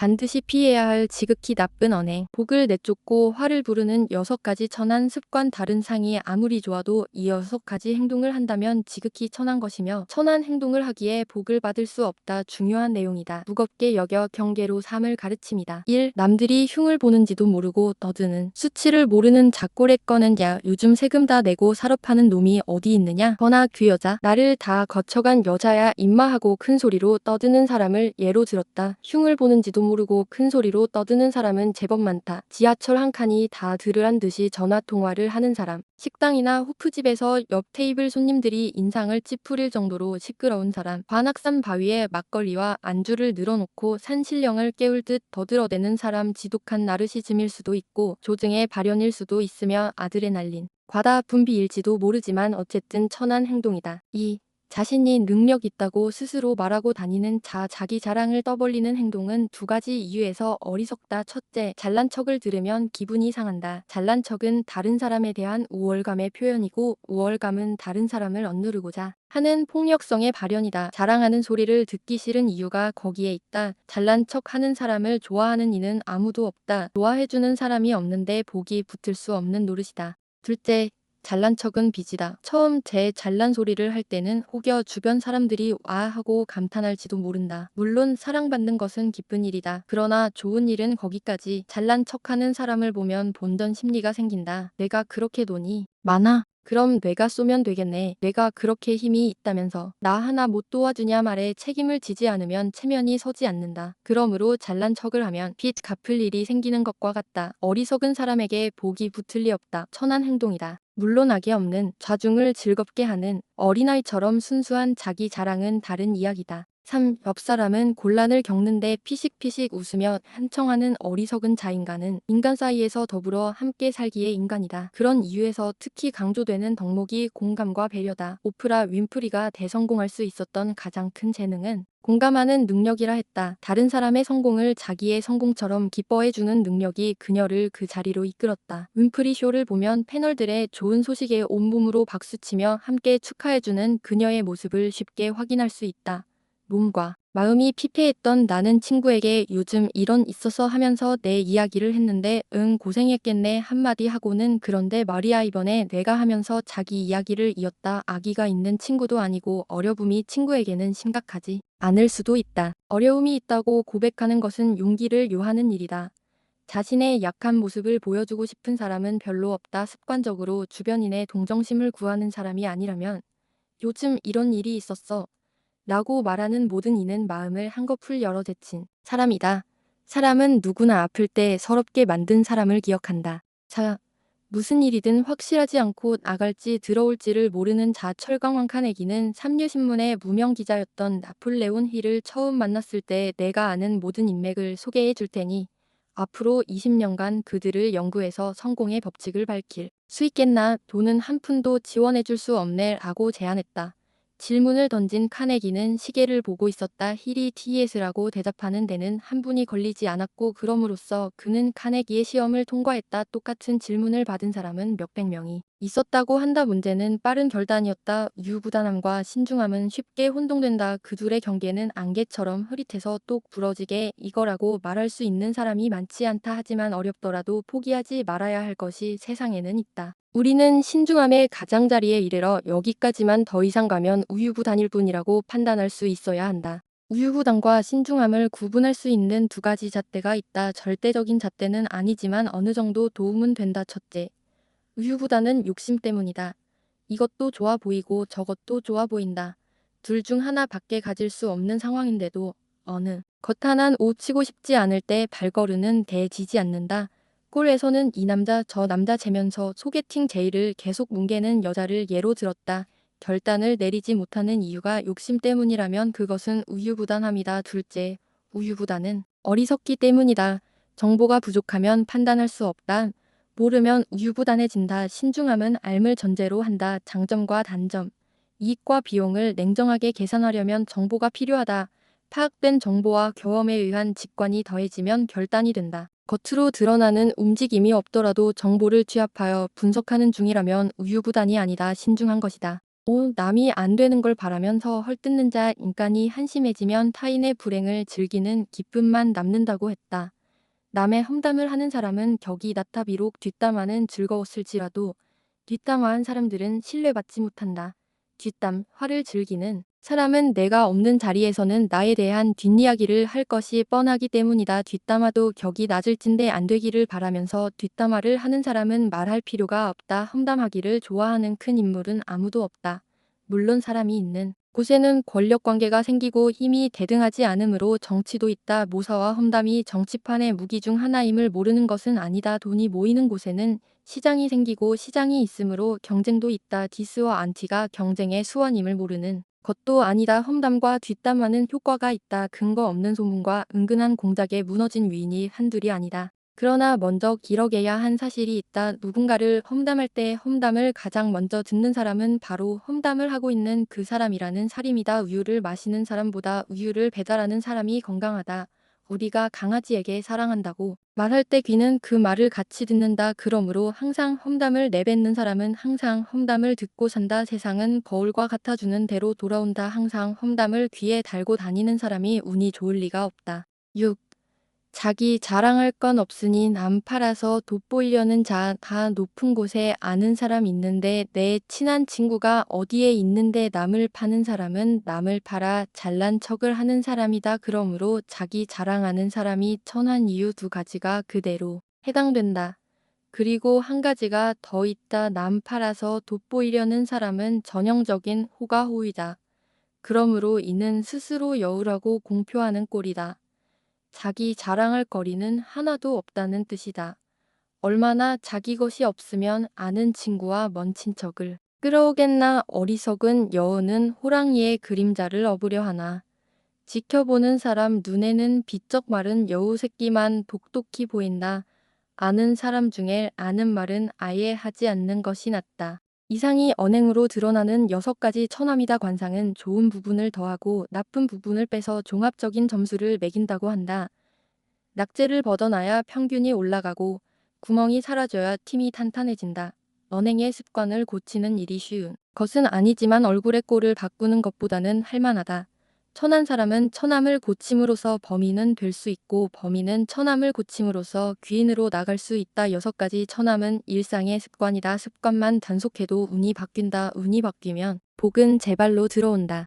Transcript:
반드시 피해야 할 지극히 나쁜 언행. 복을 내쫓고 화를 부르는 6가지 천한 습관. 다른 상이 아무리 좋아도 이 6가지 행동을 한다면 지극히 천한 것이며 천한 행동을 하기에 복을 받을 수 없다. 중요한 내용이다. 무겁게 여겨 경계로 삶을 가르칩니다. 1. 남들이 흉을 보는지도 모르고 떠드는 수치를 모르는 작골에 꺼낸 야. 요즘 세금 다 내고 사업하는 놈이 어디 있느냐. 허나 그 여자 나를 다 거쳐간 여자야 임마하고 큰 소리로 떠드는 사람을 예로 들었다. 흉을 보는지도 모르고 큰 소리로 떠드는 사람은 제법 많다. 지하철 한 칸이 다 들으란 듯이 전화통화를 하는 사람. 식당이나 호프집에서 옆 테이블 손님들이 인상을 찌푸릴 정도로 시끄러운 사람. 관악산 바위에 막걸리와 안주를 늘어놓고 산신령을 깨울 듯 더들어대는 사람. 지독한 나르시즘일 수도 있고 조증의 발현일 수도 있으며 아드레날린 과다 분비일지도 모르지만 어쨌든 천한 행동이다. 2. 자신이 능력 있다고 스스로 말하고 다니는 자기 자랑을 떠벌리는 행동은 2가지 이유에서 어리석다. 첫째, 잘난 척을 들으면 기분이 상한다. 잘난 척은 다른 사람에 대한 우월감의 표현이고 우월감은 다른 사람을 억누르고자 하는 폭력성의 발현이다. 자랑하는 소리를 듣기 싫은 이유가 거기에 있다. 잘난 척 하는 사람을 좋아하는 이는 아무도 없다. 좋아해주는 사람이 없는데 복이 붙을 수 없는 노릇이다. 둘째, 잘난 척은 빚이다. 처음 제 잘난 소리를 할 때는 혹여 주변 사람들이 와 하고 감탄할지도 모른다. 물론 사랑받는 것은 기쁜 일이다. 그러나 좋은 일은 거기까지. 잘난 척하는 사람을 보면 본전 심리가 생긴다. 내가 그렇게 돈이 많아. 그럼 내가 쏘면 되겠네. 내가 그렇게 힘이 있다면서 나 하나 못 도와주냐 말에 책임을 지지 않으면 체면이 서지 않는다. 그러므로 잘난 척을 하면 빚 갚을 일이 생기는 것과 같다. 어리석은 사람에게 복이 붙을 리 없다. 천한 행동이다. 물론 악의 없는 좌중을 즐겁게 하는 어린아이처럼 순수한 자기 자랑은 다른 이야기다. 3. 옆 사람은 곤란을 겪는데 피식피식 웃으며 한청하는 어리석은 자인간은 인간 사이에서 더불어 함께 살기의 인간이다. 그런 이유에서 특히 강조되는 덕목이 공감과 배려다. 오프라 윈프리가 대성공할 수 있었던 가장 큰 재능은 공감하는 능력이라 했다. 다른 사람의 성공을 자기의 성공처럼 기뻐해주는 능력이 그녀를 그 자리로 이끌었다. 윈프리 쇼를 보면 패널들의 좋은 소식에 온몸으로 박수치며 함께 축하해주는 그녀의 모습을 쉽게 확인할 수 있다. 몸과 마음이 피폐했던 나는 친구에게 요즘 이런 있어서 하면서 내 이야기를 했는데 응 고생했겠네 한마디 하고는 그런데 말이야 이번에 내가 하면서 자기 이야기를 이었다. 아기가 있는 친구도 아니고 어려움이 친구에게는 심각하지 않을 수도 있다. 어려움이 있다고 고백하는 것은 용기를 요하는 일이다. 자신의 약한 모습을 보여주고 싶은 사람은 별로 없다. 습관적으로 주변인의 동정심을 구하는 사람이 아니라면 요즘 이런 일이 있었어 라고 말하는 모든 이는 마음을 한꺼풀 열어 제친 사람이다. 사람은 누구나 아플 때 서럽게 만든 사람을 기억한다. 무슨 일이든 확실하지 않고 나갈지 들어올지를 모르는 철강왕 카네기는 삼류신문의 무명 기자였던 나폴레온 힐을 처음 만났을 때 내가 아는 모든 인맥을 소개해 줄 테니 앞으로 20년간 그들을 연구해서 성공의 법칙을 밝힐 수 있겠나. 돈은 한 푼도 지원해 줄 수 없네 라고 제안했다. 질문을 던진 카네기는 시계를 보고 있었다. 힐이 TS라고 대답하는 데는 한 분이 걸리지 않았고 그럼으로써 그는 카네기의 시험을 통과했다. 똑같은 질문을 받은 사람은 몇백 명이 있었다고 한다. 문제는 빠른 결단이었다. 우유부단함과 신중함은 쉽게 혼동된다. 그 둘의 경계는 안개처럼 흐릿해서 똑 부러지게 이거라고 말할 수 있는 사람이 많지 않다. 하지만 어렵더라도 포기하지 말아야 할 것이 세상에는 있다. 우리는 신중함의 가장자리에 이르러 여기까지만 더 이상 가면 우유부단일 뿐이라고 판단할 수 있어야 한다. 우유부단과 신중함을 구분할 수 있는 2가지 잣대가 있다. 절대적인 잣대는 아니지만 어느 정도 도움은 된다. 첫째, 우유부단은 욕심 때문이다. 이것도 좋아 보이고 저것도 좋아 보인다. 둘 중 하나밖에 가질 수 없는 상황인데도 어느 것 하나는 오치고 싶지 않을 때 발걸음은 대지지 않는다. 꼴에서는 이 남자 저 남자 재면서 소개팅 제의를 계속 뭉개는 여자를 예로 들었다. 결단을 내리지 못하는 이유가 욕심 때문이라면 그것은 우유부단함이다. 둘째, 우유부단은 어리석기 때문이다. 정보가 부족하면 판단할 수 없다. 모르면 우유부단해진다. 신중함은 알을 전제로 한다. 장점과 단점, 이익과 비용을 냉정하게 계산하려면 정보가 필요하다. 파악된 정보와 경험에 의한 직관이 더해지면 결단이 된다. 겉으로 드러나는 움직임이 없더라도 정보를 취합하여 분석하는 중이라면 우유부단이 아니다. 신중한 것이다. 남이 안 되는 걸 바라면서 헐뜯는 자 인간이 한심해지면 타인의 불행을 즐기는 기쁨만 남는다고 했다. 남의 험담을 하는 사람은 격이 낮아 비록 뒷담화는 즐거웠을지라도 뒷담화한 사람들은 신뢰받지 못한다. 뒷담, 화를 즐기는 사람은 내가 없는 자리에서는 나에 대한 뒷이야기를 할 것이 뻔하기 때문이다. 뒷담화도 격이 낮을진데 안 되기를 바라면서 뒷담화를 하는 사람은 말할 필요가 없다. 험담하기를 좋아하는 큰 인물은 아무도 없다. 물론 사람이 있는 곳에는 권력관계가 생기고 힘이 대등하지 않으므로 정치도 있다. 모사와 험담이 정치판의 무기 중 하나임을 모르는 것은 아니다. 돈이 모이는 곳에는 시장이 생기고 시장이 있으므로 경쟁도 있다. 디스와 안티가 경쟁의 수완임을 모르는 것도 아니다. 험담과 뒷담화는 효과가 있다. 근거 없는 소문과 은근한 공작에 무너진 위인이 한둘이 아니다. 그러나 먼저 기러게야 한 사실이 있다. 누군가를 험담할 때 험담을 가장 먼저 듣는 사람은 바로 험담을 하고 있는 그 사람이라는 사림이다. 우유를 마시는 사람보다 우유를 배달하는 사람이 건강하다. 우리가 강아지에게 사랑한다고 말할 때 귀는 그 말을 같이 듣는다. 그러므로 항상 험담을 내뱉는 사람은 항상 험담을 듣고 산다. 세상은 거울과 같아주는 대로 돌아온다. 항상 험담을 귀에 달고 다니는 사람이 운이 좋을 리가 없다. 6. 자기 자랑할 건 없으니 남 팔아서 돋보이려는 자. 다 높은 곳에 아는 사람 있는데 내 친한 친구가 어디에 있는데 남을 파는 사람은 남을 팔아 잘난 척을 하는 사람이다. 그러므로 자기 자랑하는 사람이 천한 이유 두 가지가 그대로 해당된다. 그리고 한 가지가 더 있다. 남 팔아서 돋보이려는 사람은 전형적인 호가호위다. 그러므로 이는 스스로 여우라고 공표하는 꼴이다. 자기 자랑할 거리는 하나도 없다는 뜻이다. 얼마나 자기 것이 없으면 아는 친구와 먼 친척을 끌어오겠나. 어리석은 여우는 호랑이의 그림자를 업으려 하나. 지켜보는 사람 눈에는 비쩍 마른 여우 새끼만 똑똑히 보인다. 아는 사람 중에 아는 말은 아예 하지 않는 것이 낫다. 이상이 언행으로 드러나는 6가지 처남이다. 관상은 좋은 부분을 더하고 나쁜 부분을 빼서 종합적인 점수를 매긴다고 한다. 낙제를 벗어나야 평균이 올라가고 구멍이 사라져야 팀이 탄탄해진다. 언행의 습관을 고치는 일이 쉬운 것은 아니지만 얼굴의 꼴을 바꾸는 것보다는 할만하다. 천한 사람은 천함을 고침으로써 범인은 될 수 있고 범인은 천함을 고침으로써 귀인으로 나갈 수 있다. 6가지 천함은 일상의 습관이다. 습관만 단속해도 운이 바뀐다. 운이 바뀌면 복은 제 발로 들어온다.